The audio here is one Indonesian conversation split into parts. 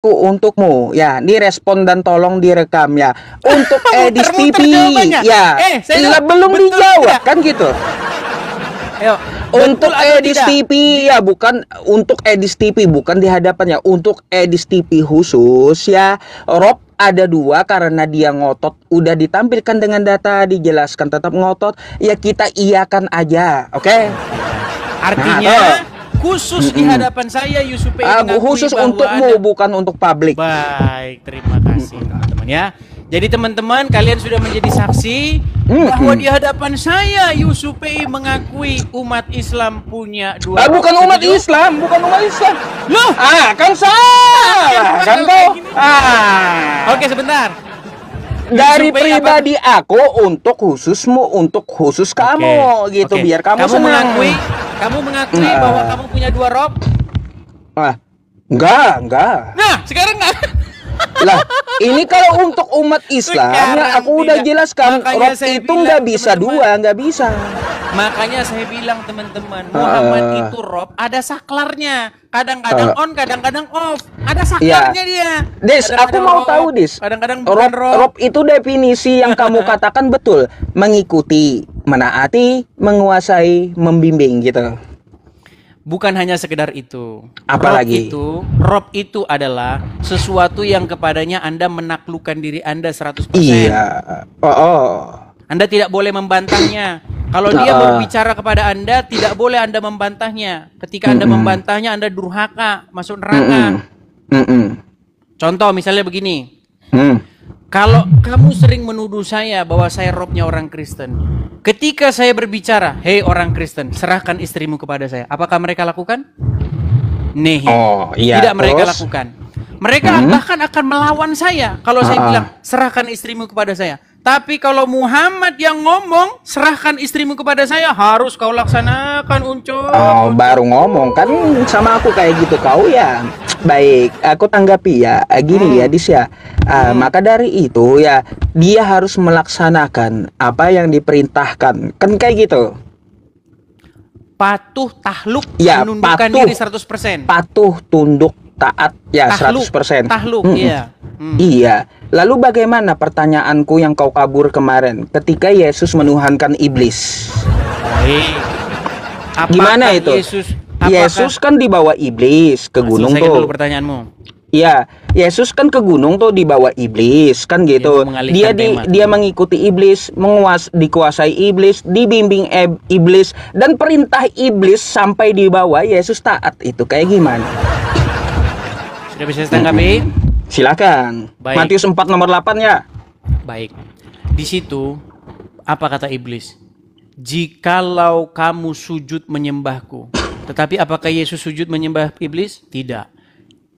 untukmu ya, direspon dan tolong direkam ya. Untuk Edis TV ya, belum dijawab kan gitu. Ayo, untuk Edis TV ya, bukan untuk Edis TV, bukan di hadapannya. Untuk Edis TV khusus ya, Rob ada 2 karena dia ngotot. Udah ditampilkan dengan data, dijelaskan tetap ngotot. Ya kita iakan aja, oke? Artinya khusus di hadapan saya Yusuf khusus untukmu, bukan untuk publik. Baik, terima kasih teman-teman ya. Jadi teman-teman, kalian sudah menjadi saksi bahwa di hadapan saya Yusuf mengakui umat Islam punya 2 rob. Bukan umat Islam, bukan umat Islam. Loh, kan salah kan kau. Oke, sebentar. Dari pribadi aku untuk khususmu, untuk khusus kamu gitu, biar kamu senang. Kamu mengakui bahwa kamu punya 2 rob? Enggak. Nah, sekarang enggak. Lah, ini kalau untuk umat Islam ya aku udah jelaskan, rob itu nggak bisa 2, nggak bisa. Makanya saya bilang teman-teman, Muhammad itu rob ada saklarnya, kadang-kadang on, kadang-kadang off, ada saklarnya dia. Des, aku mau tahu Des, kadang-kadang rob itu definisi yang kamu katakan betul, mengikuti, menaati, menguasai, membimbing gitu. Bukan hanya sekedar itu. Apalagi? Rob itu adalah sesuatu yang kepadanya Anda menaklukkan diri Anda 100%. Iya. Anda tidak boleh membantahnya. Kalau dia berbicara kepada Anda, tidak boleh Anda membantahnya. Ketika Anda membantahnya, Anda durhaka, masuk neraka. Contoh misalnya begini. Kalau kamu sering menuduh saya bahwa saya robnya orang Kristen, ketika saya berbicara, hei orang Kristen, serahkan istrimu kepada saya, apakah mereka lakukan? Tidak mereka lakukan. Mereka bahkan akan melawan saya kalau saya bilang, serahkan istrimu kepada saya. Tapi kalau Muhammad yang ngomong, serahkan istrimu kepada saya, harus kau laksanakan, Uncok. Baru ngomong kan sama aku kayak gitu kau ya. Baik, aku tanggapi ya. Gini ya, Dis ya. Maka dari itu ya, dia harus melaksanakan apa yang diperintahkan. Kan kayak gitu. Patuh, tahluk, ya, menundukkan diri 100%. Patuh, tunduk, taat ya, tahluk, 100%. Tahluk, iya. Iya. Lalu bagaimana pertanyaanku yang kau kabur kemarin ketika Yesus menuhankan iblis? Gimana itu? Yesus kan dibawa iblis ke gunung tuh. Dulu pertanyaanmu. Iya, Yesus kan ke gunung tuh dibawa iblis kan gitu. Dia mengikuti iblis, dikuasai iblis, dibimbing iblis, dan perintah iblis sampai dibawa Yesus taat. Itu kayak gimana? Sudah bisa ditanggapi? Silakan. Baik. Matius 4 nomor 8 ya. Baik. Di situ apa kata iblis? Jikalau kamu sujud menyembahku. Tetapi apakah Yesus sujud menyembah iblis? Tidak.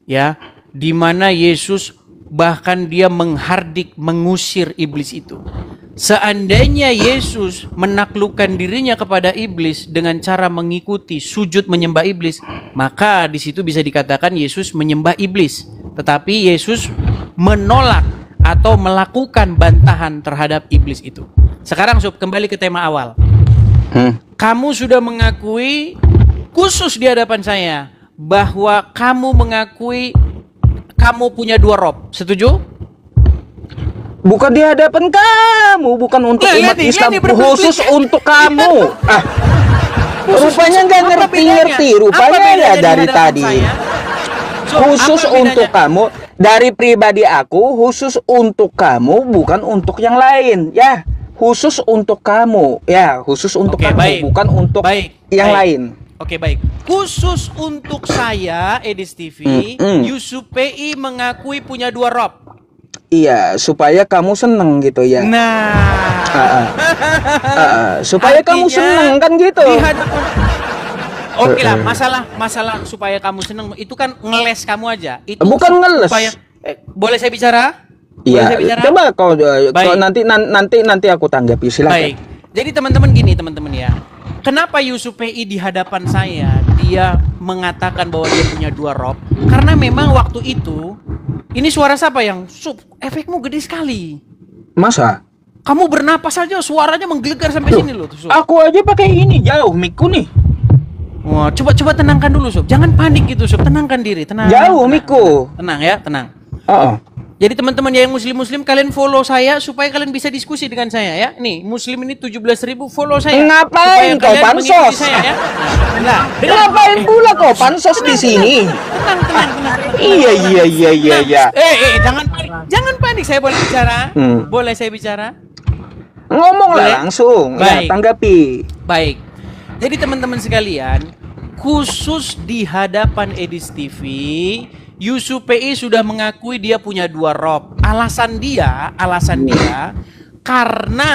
Ya, di mana Yesus bahkan dia menghardik, mengusir iblis itu. Seandainya Yesus menaklukkan dirinya kepada iblis dengan cara mengikuti sujud menyembah iblis, maka di situ bisa dikatakan Yesus menyembah iblis. Tetapi Yesus menolak atau melakukan bantahan terhadap iblis itu. Sekarang kembali ke tema awal. Kamu sudah mengakui khusus di hadapan saya bahwa kamu mengakui kamu punya 2 rob. Setuju? Bukan di hadapan kamu, bukan untuk umat Islam, khusus untuk kamu. Rupanya nggak ngerti-ngerti, rupanya ya dari tadi. Khusus untuk kamu, dari pribadi aku, khusus untuk kamu, bukan untuk yang lain, ya. Khusus untuk kamu, ya. Khusus untuk kamu, bukan untuk yang lain. Oke, baik. Khusus untuk saya, Edis TV, Yusuf PI mengakui punya 2 rob. Iya, supaya kamu seneng gitu ya. Supaya kamu seneng kan gitu. Oke lah, masalah supaya kamu seneng itu kan ngeles kamu aja. Itu bukan ngeles. Boleh saya bicara? Iya. Coba kau nanti aku tanggapi, silakan. Baik. Jadi teman-teman gini teman-teman ya. Kenapa Yusuf PI di hadapan saya dia mengatakan bahwa dia punya 2 rob? Karena memang waktu itu ini suara siapa yang efekmu gede sekali. Masa? Kamu bernapas saja suaranya menggelegar sampai sini loh. Aku aja pakai ini jauh mic-ku nih. Wah, coba tenangkan dulu, Sob. Jangan panik gitu, Sob. Tenangkan diri, tenang. Jauh, tenang, Miku. Tenang ya, tenang. Oh. Jadi teman-teman yang muslim-muslim, kalian follow saya supaya kalian bisa diskusi dengan saya ya. Nih, muslim ini 17.000 follow saya. Ngapain Supaya kau kalian pansos? mengikuti saya ya. Nah, Ngapain pula kau pansos di sini? tenang. Iya. Jangan panik. Jangan panik, saya boleh bicara? Boleh saya bicara? Ngomonglah Boleh? langsung. Baik. Ya, tanggapi. Baik. Jadi teman-teman sekalian, khusus di hadapan Edis TV, Yusuf PI sudah mengakui dia punya 2 rob. Alasan dia karena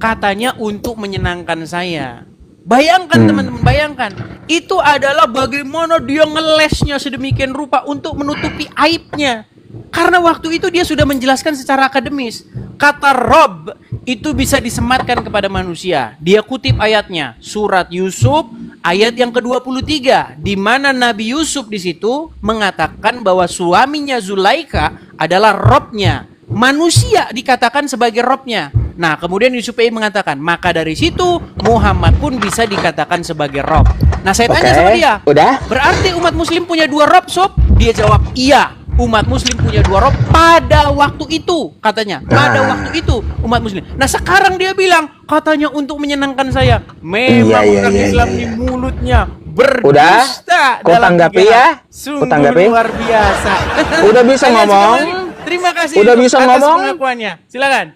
katanya untuk menyenangkan saya. Bayangkan teman-teman, bayangkan. Itu adalah bagaimana dia ngelesnya sedemikian rupa untuk menutupi aibnya. Karena waktu itu dia sudah menjelaskan secara akademis. Kata Rob itu bisa disematkan kepada manusia. Dia kutip ayatnya, surat Yusuf ayat yang ke-23, di mana Nabi Yusuf di situ mengatakan bahwa suaminya Zulaika adalah Robnya. Manusia dikatakan sebagai Robnya. Nah, kemudian Yusuf PI mengatakan, maka dari situ Muhammad pun bisa dikatakan sebagai Rob. Nah, saya tanya sama dia, udah? berarti umat muslim punya 2 Rob, Sob? Dia jawab, iya. Umat muslim punya 2 rob pada waktu itu, katanya. Pada waktu itu umat muslim. Nah, sekarang dia bilang katanya untuk menyenangkan saya. Memang orang Islam di mulutnya berdusta. Kau tanggapi ya? Sungguh luar biasa. Udah bisa ngomong? Terima kasih. Udah bisa atas ngomong? pengakuannya. Silakan.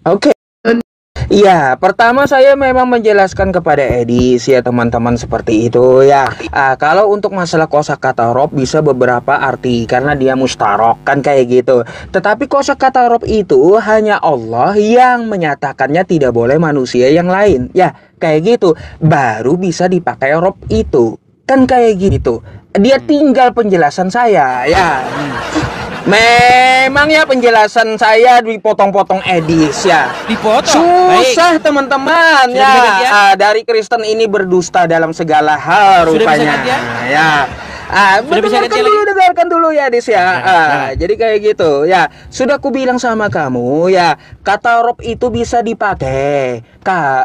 Oke. Iya, pertama saya memang menjelaskan kepada Edis ya teman-teman seperti itu ya. Kalau untuk masalah kosakata rob bisa beberapa arti karena dia mustarok kan kayak gitu. Tetapi kosakata rob itu hanya Allah yang menyatakannya, tidak boleh manusia yang lain. Ya, kayak gitu. Baru bisa dipakai rob itu. Kan kayak gitu. Dia tinggal penjelasan saya ya. Memang ya penjelasan saya dipotong-potong Edis ya. Dipotong. Susah teman-teman ya. Dari Kristen ini berdusta dalam segala hal rupanya. Ya. Dengarkan dulu ya Edis ya. Jadi kayak gitu ya. Sudah ku bilang sama kamu ya, kata rob itu bisa dipakai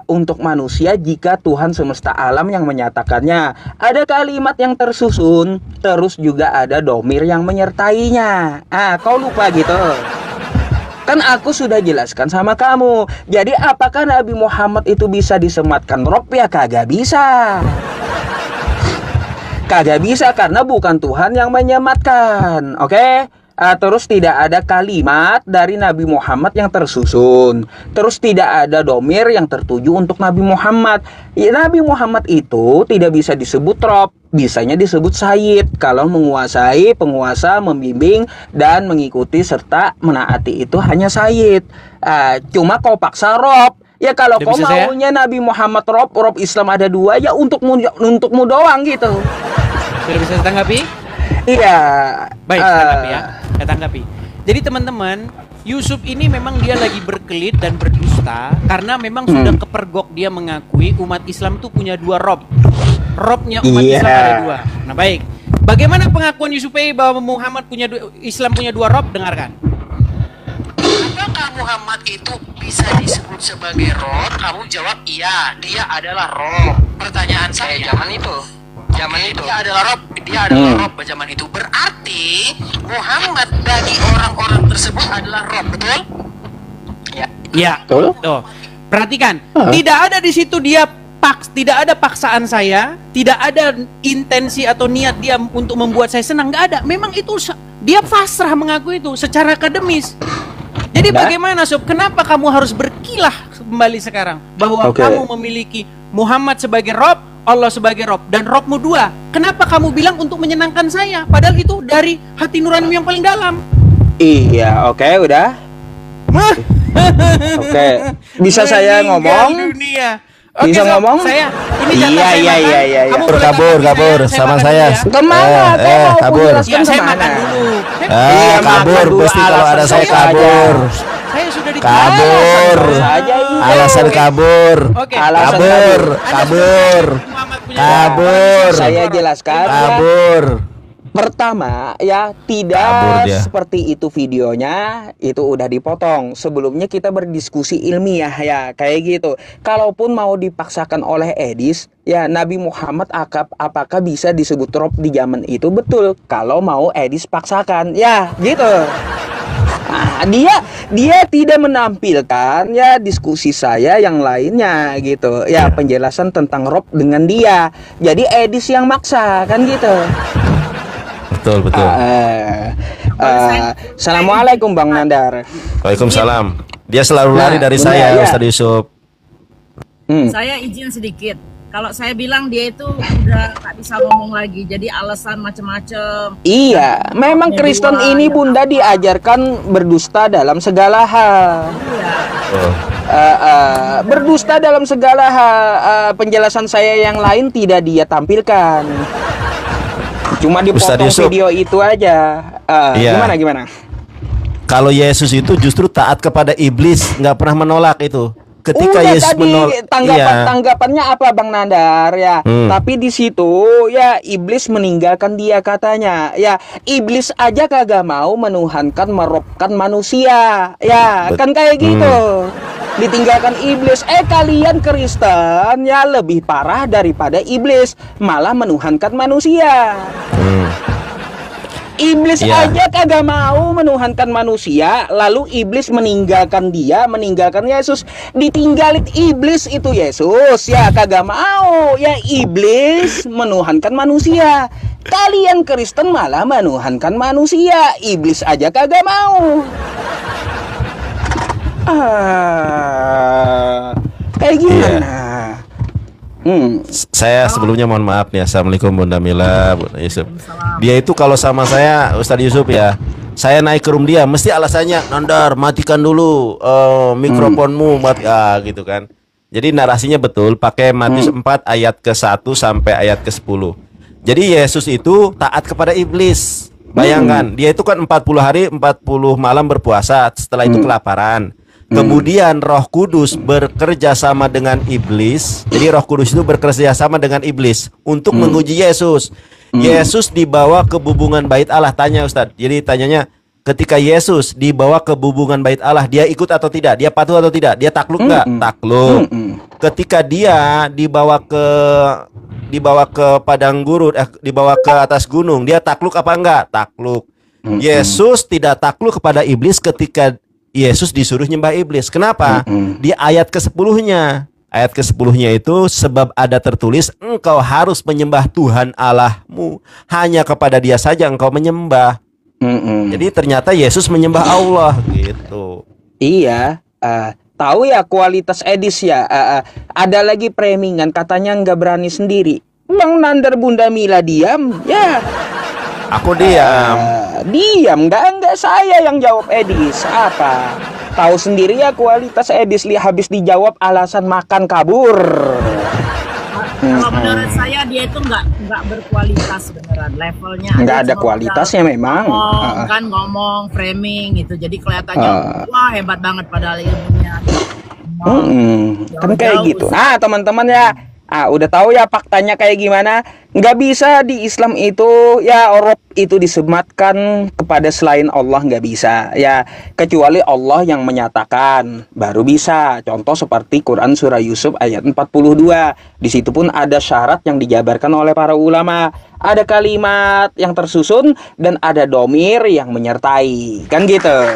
untuk manusia jika Tuhan semesta alam yang menyatakannya. Ada kalimat yang tersusun, terus juga ada domir yang menyertainya. Kau lupa gitu? Kan aku sudah jelaskan sama kamu. Jadi apakah Nabi Muhammad itu bisa disematkan rob? Ya kagak bisa. Kagak bisa karena bukan Tuhan yang menyematkan. Oke? Terus tidak ada kalimat dari Nabi Muhammad yang tersusun. Terus tidak ada domir yang tertuju untuk Nabi Muhammad. Ya, Nabi Muhammad itu tidak bisa disebut rob, bisanya disebut sayyid. Kalau menguasai, penguasa, membimbing dan mengikuti serta menaati itu hanya sayyid. Cuma kau paksa rob. Ya kalau kau maunya Nabi Muhammad rob Islam ada 2, ya untukmu doang gitu. Sudah bisa ditanggapi? Iya. Baik, tanggapi ya. Saya tanggapi. Jadi teman-teman, Yusuf ini memang dia lagi berkelit dan berdusta karena memang sudah kepergok dia mengakui umat Islam tuh punya 2 rob. Robnya umat Islam ada 2. Nah, baik. Bagaimana pengakuan Yusuf bahwa Islam punya 2 rob? Dengarkan. Apakah Muhammad itu bisa disebut sebagai rob? Kamu jawab iya, dia adalah rob. Pertanyaan saya zaman itu dia adalah rob zaman itu. Berarti Muhammad bagi orang-orang tersebut adalah rob, betul? Ya. Betul. Tuh. Perhatikan, tidak ada di situ tidak ada paksaan saya, tidak ada intensi atau niat dia untuk membuat saya senang, nggak ada. Memang itu dia pasrah mengaku itu secara akademis. Jadi bagaimana Sob? Kenapa kamu harus berkilah kembali sekarang bahwa kamu memiliki Muhammad sebagai rob, Allah sebagai rob, dan robmu 2? Kenapa kamu bilang untuk menyenangkan saya? Padahal itu dari hati nuranimu yang paling dalam. Iya, udah. Bisa saya ngomong? Bisa ngomong? Saya ini iya. Kabur sama saya. Kemana? Kabur. Saya makan dulu. Kabur pasti kalau ada saya kabur. Saya sudah kabur. Alasan kabur. Kabur. Saya jelaskan. Kabur. Pertama ya, Kabur tidak dia. seperti itu videonya, itu udah dipotong. Sebelumnya kita berdiskusi ilmiah ya, kayak gitu. Kalaupun mau dipaksakan oleh Edis, ya Nabi Muhammad apakah bisa disebut rob di zaman itu? Betul, kalau mau Edis paksakan, ya gitu. Nah, dia tidak menampilkan ya diskusi saya yang lainnya gitu. Ya, penjelasan tentang rob dengan dia. Jadi Edis yang maksa kan gitu. Betul, betul. Assalamualaikum Bang Nandar. Waalaikumsalam. Dia selalu lari dari benar, saya, ya. Ustaz Yusuf. Saya izin sedikit. Kalau saya bilang dia itu udah nggak bisa ngomong lagi, jadi alasan macam-macam. Iya, memang Kristen ini Bunda diajarkan berdusta dalam segala hal. Iya. Berdusta dalam segala hal. Penjelasan saya yang lain tidak dia tampilkan. Cuma Ustaz dipotong Yusuf. video itu aja. Iya. Gimana? Kalau Yesus itu justru taat kepada iblis, nggak pernah menolak itu. Ketika Udah Yesus tadi menolak, tanggapannya apa Bang Nandar ya. Tapi di situ ya iblis meninggalkan dia katanya. Ya, iblis aja kagak mau menuhankan merobkan manusia. Ya, kan kayak gitu. Ditinggalkan iblis. Kalian Kristen ya lebih parah daripada iblis, malah menuhankan manusia. Iblis Iya. aja kagak mau menuhankan manusia, lalu iblis meninggalkan dia, meninggalkan Yesus. Ditinggalin iblis itu Yesus, ya kagak mau. Ya iblis menuhankan manusia. Kalian Kristen malah menuhankan manusia, iblis aja kagak mau. Kayak gimana? saya sebelumnya mohon maaf nih. Assalamualaikum Bunda Mila, Bunda Yusuf. Dia itu kalau sama saya, Ustaz Yusuf ya, saya naik ke room dia, mesti alasannya, Nandar matikan dulu mikrofonmu, gitu kan. Jadi narasinya betul, pakai Matius 4 ayat ke-1 sampai ayat ke-10. Jadi Yesus itu taat kepada iblis. Bayangkan, dia itu kan 40 hari 40 malam berpuasa, setelah itu kelaparan. Kemudian Roh Kudus bekerja sama dengan iblis. Jadi Roh Kudus itu bekerja sama dengan iblis untuk menguji Yesus. Yesus dibawa ke bubungan bait Allah. Tanya Ustadz. Jadi tanyanya, ketika Yesus dibawa ke bubungan bait Allah, dia ikut atau tidak? Dia patuh atau tidak? Dia takluk nggak? Takluk. Ketika dia dibawa ke padang gurun, dibawa ke atas gunung, dia takluk apa enggak? Takluk. Yesus tidak takluk kepada iblis ketika Yesus disuruh nyembah iblis. Kenapa? Di ayat ke-10-nya. Ayat ke-10-nya itu, sebab ada tertulis, engkau harus menyembah Tuhan Allahmu, hanya kepada Dia saja engkau menyembah. Jadi ternyata Yesus menyembah Allah gitu. Iya, tahu ya kualitas Edis ya. Ada lagi premingan katanya nggak berani sendiri. Bang Nandar Bunda Mila diam, ya. Aku diam. Diam, enggak saya yang jawab Edis. Apa? Tahu sendiri ya kualitas Edis, habis dijawab alasan makan kabur. Kalau menurut saya dia itu nggak berkualitas beneran, levelnya Nggak aja ada cuma kualitasnya udah memang. ngomong framing gitu, jadi kelihatannya wah hebat banget padahal ilmunya. Kan kayak gitu. Nah teman-teman ya, udah tahu ya faktanya kayak gimana. Nggak bisa di Islam itu ya Rob itu disematkan kepada selain Allah, nggak bisa ya, kecuali Allah yang menyatakan baru bisa. Contoh seperti Quran surah Yusuf ayat 42. Di situ pun ada syarat yang dijabarkan oleh para ulama. Ada kalimat yang tersusun dan ada domir yang menyertai, kan gitu.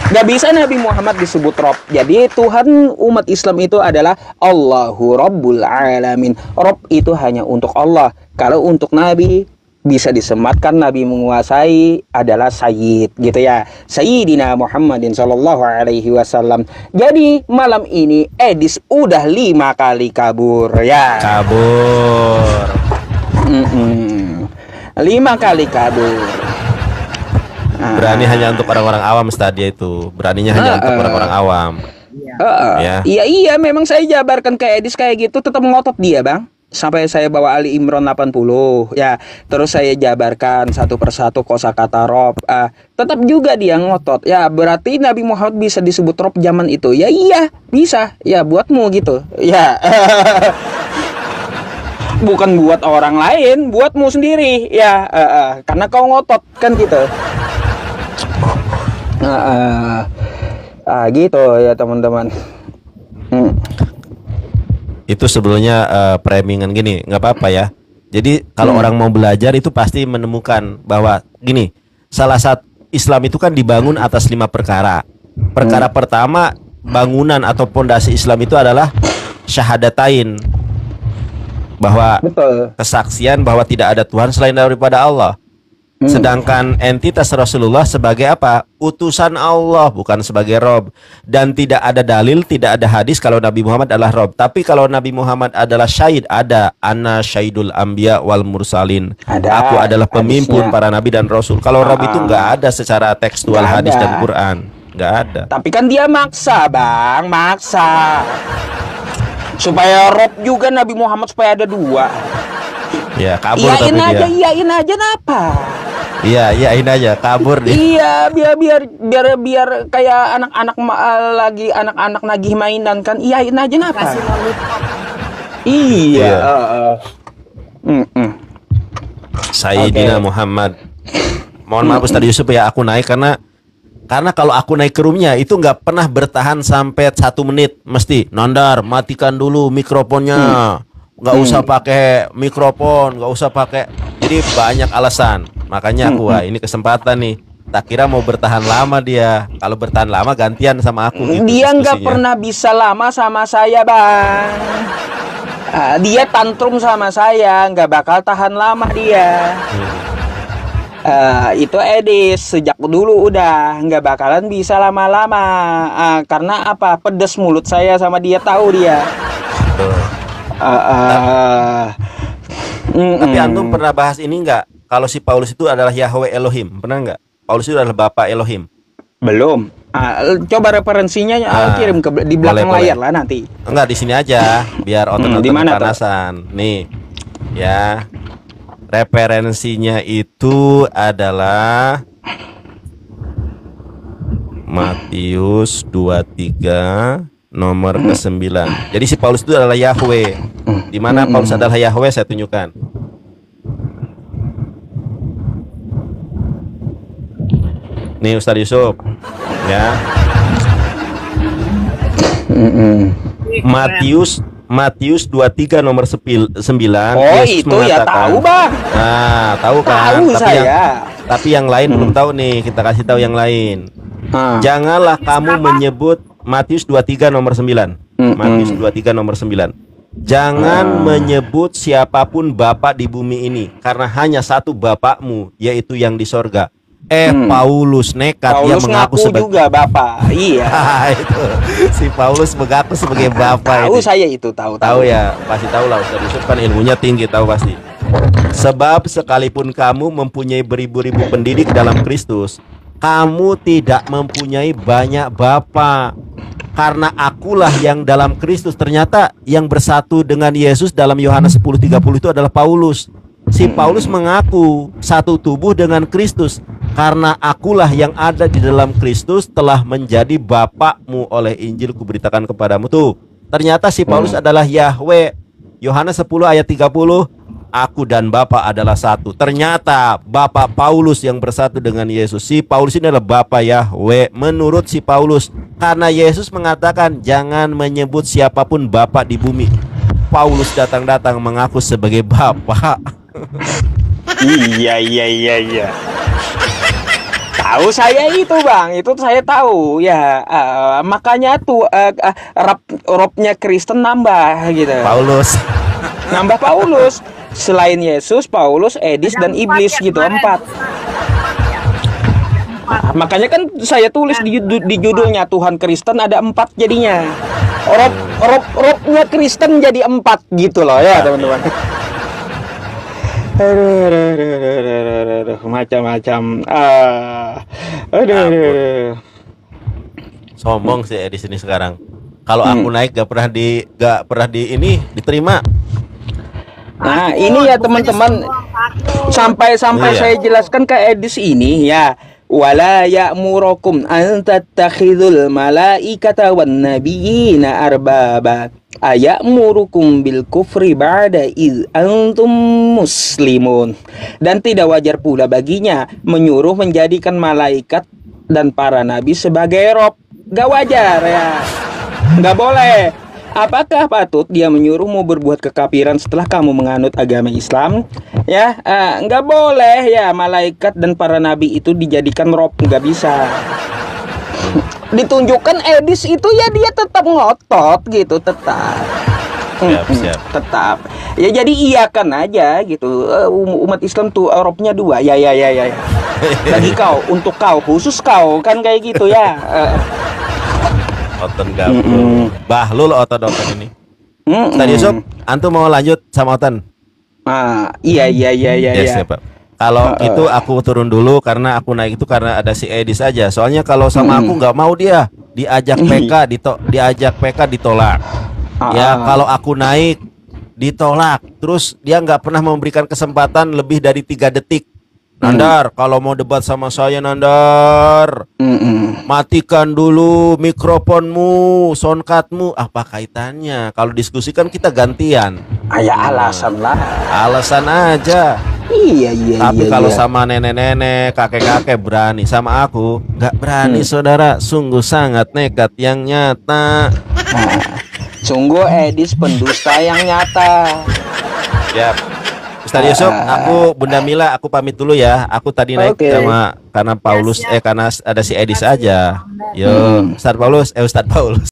Gak bisa Nabi Muhammad disebut Rob. Jadi Tuhan umat Islam itu adalah Allahu Rabbul Alamin. Rob itu hanya untuk Allah. Kalau untuk Nabi bisa disematkan Nabi menguasai adalah Sayyid gitu ya. Sayyidina Muhammadin Sallallahu Alaihi Wasallam. Jadi malam ini Edis udah 5 kali kabur ya. Kabur. 5 kali kabur. Berani hanya untuk orang-orang awam, dia itu. Beraninya hanya untuk orang-orang awam. Ya. Iya, memang saya jabarkan ke Edis kayak gitu, tetap ngotot dia, Bang. Sampai saya bawa Ali Imran 80 ya. Terus saya jabarkan satu persatu kosakata Rob. Tetap juga dia ngotot. Ya, berarti Nabi Muhammad bisa disebut Rob zaman itu. Ya iya, bisa. Ya buatmu gitu. Ya. Bukan buat orang lain, buatmu sendiri ya, karena kau ngotot kan gitu. Gitu ya teman-teman. Itu sebelumnya framingan gini, nggak apa-apa ya. Jadi kalau orang mau belajar itu pasti menemukan bahwa gini, salah satu Islam itu kan dibangun atas 5 perkara. Perkara pertama, bangunan atau pondasi Islam itu adalah syahadatain, bahwa Betul. kesaksian bahwa tidak ada Tuhan selain daripada Allah. Sedangkan entitas Rasulullah sebagai apa? Utusan Allah, bukan sebagai Rob. Dan tidak ada dalil, tidak ada hadis kalau Nabi Muhammad adalah Rob. Tapi kalau Nabi Muhammad adalah syahid, ada ana syahidul anbiya wal mursalin. Ada Aku adalah pemimpin hadisnya. para nabi dan rasul. Kalau Rob itu nggak ada secara tekstual Nggak hadis ada. dan Quran. Nggak ada. Tapi kan dia maksa, Bang, maksa. Supaya Rob juga Nabi Muhammad supaya ada 2. Ya kabur tapi dia. Iyain aja napa? Iya, iyain aja, kabur dia. Iya, biar kayak anak-anak nagih mainan kan. Iyain aja napa? Kasih lollipop. Iya. Iya. Sayyidina Oke. Muhammad. Mohon maaf Ustaz Yusuf ya, aku naik karena kalau aku naik ke roomnya itu nggak pernah bertahan sampai 1 menit, mesti nondar, matikan dulu mikrofonnya, nggak usah pakai mikrofon, nggak usah pakai, jadi banyak alasan. Makanya aku wah ini kesempatan nih. Tak kira mau bertahan lama dia. Kalau bertahan lama gantian sama aku gitu Dia nggak diskusinya. pernah bisa lama sama saya, Bang. Dia tantrum sama saya, nggak bakal tahan lama dia. Itu Edis sejak dulu udah nggak bakalan bisa lama-lama. Karena apa? Pedes mulut saya sama dia, tahu dia. Tapi antum pernah bahas ini nggak? Kalau si Paulus itu adalah Yahweh Elohim, pernah nggak? Paulus itu adalah Bapa Elohim. Belum. Coba referensinya kirim ke di belakang boleh. layar lah nanti. Enggak, di sini aja biar otot-otot di mana tuh? kepanasan. Nih. Ya. Referensinya itu adalah Matius 23 nomor ke-9. Jadi si Paulus itu adalah Yahweh. Di mana Paulus adalah Yahweh saya tunjukkan. Nih Ustaz Yusuf. Ya. Matius 23 nomor 9. Oh, itu ya tahu, Bang. Nah, tahu kan? Tahu saya. Tapi yang lain belum tahu nih, kita kasih tahu yang lain. Janganlah kamu menyebut Matius 23 nomor 9. Matius 23 nomor 9. Jangan menyebut siapapun bapak di bumi ini, karena hanya satu bapakmu, yaitu yang di sorga. Paulus nekat, dia Paulus mengaku ngaku sebagai juga bapak. Iya. itu si Paulus mengaku sebagai bapak. Tahu ini. saya itu, tahu. Tahu ya, pasti tahu lah Ustaz Yusuf kan ilmunya tinggi, tahu pasti. Sebab sekalipun kamu mempunyai beribu-ribu pendidik dalam Kristus, kamu tidak mempunyai banyak bapak. Karena akulah yang dalam Kristus. Ternyata yang bersatu dengan Yesus dalam Yohanes 10:30 itu adalah Paulus. Si Paulus mengaku satu tubuh dengan Kristus. Karena akulah yang ada di dalam Kristus telah menjadi bapakmu oleh Injil kuberitakan kepadamu. Tuh, ternyata si Paulus adalah Yahweh. Yohanes 10 ayat 30, aku dan Bapa adalah satu. Ternyata Bapak Paulus yang bersatu dengan Yesus. Si Paulus ini adalah Bapa Yahweh menurut si Paulus. Karena Yesus mengatakan jangan menyebut siapapun Bapak di bumi. Paulus datang-datang mengaku sebagai Bapak. Iya. Tahu saya itu, Bang. Itu saya tahu ya. Makanya tuh Robnya Kristen nambah gitu. Paulus. Nambah Paulus. Selain Yesus, Paulus, Edis dan Iblis gitu, 4. Makanya kan saya tulis di judulnya Tuhan Kristen ada 4 jadinya. Robnya Kristen jadi 4 gitu loh ya, teman-teman. Aduh, macam-macam. Sombong sih di sini sekarang. Kalau aku naik gak pernah di ini diterima. Nah, ini ya teman-teman. Sampai Iya. saya jelaskan ke Edis ini ya. Wala ya'murukum an tattakhidul malaikata wan nabiyina arbaba Ayamurukum bil kufri ba'da id antum muslimun. Dan tidak wajar pula baginya menyuruh menjadikan malaikat dan para nabi sebagai rob. Gak wajar ya. Gak boleh. Apakah patut dia menyuruhmu berbuat kekafiran setelah kamu menganut agama Islam? Ya, nggak boleh ya malaikat dan para nabi itu dijadikan rob, nggak bisa. Ditunjukkan Edis itu ya dia tetap ngotot gitu, tetap. Siap. Tetap. Ya jadi iakan aja gitu. Umat Islam tuh robnya dua. Ya. Bagi kau, untuk kau, khusus kau kan kayak gitu ya. Oten gabung. Bahlul otot ini. Tadi Yusuf, antum mau lanjut sama Oten? Iya. Yes, ya, Pak. Kalau itu aku turun dulu karena aku naik itu karena ada si Edis aja. Soalnya kalau sama aku nggak mau dia diajak PK ditolak. Ya kalau aku naik ditolak, terus dia nggak pernah memberikan kesempatan lebih dari 3 detik. Nandar, kalau mau debat sama saya Nandar, matikan dulu mikrofonmu, soundcardmu. Apa kaitannya? Kalau diskusi kan kita gantian. Ya alasan lah. Alasan aja. Iya. Tapi kalau sama nenek-nenek, kakek-kakek berani, sama aku nggak berani saudara. Sungguh sangat nekat yang nyata. Sungguh Edis pendusta yang nyata. Siap. Ustaz Yusuf, aku Bunda Mila, aku pamit dulu ya. Aku tadi naik sama karena Paulus, karena ada si Edis aja. Yo, Ustaz Paulus.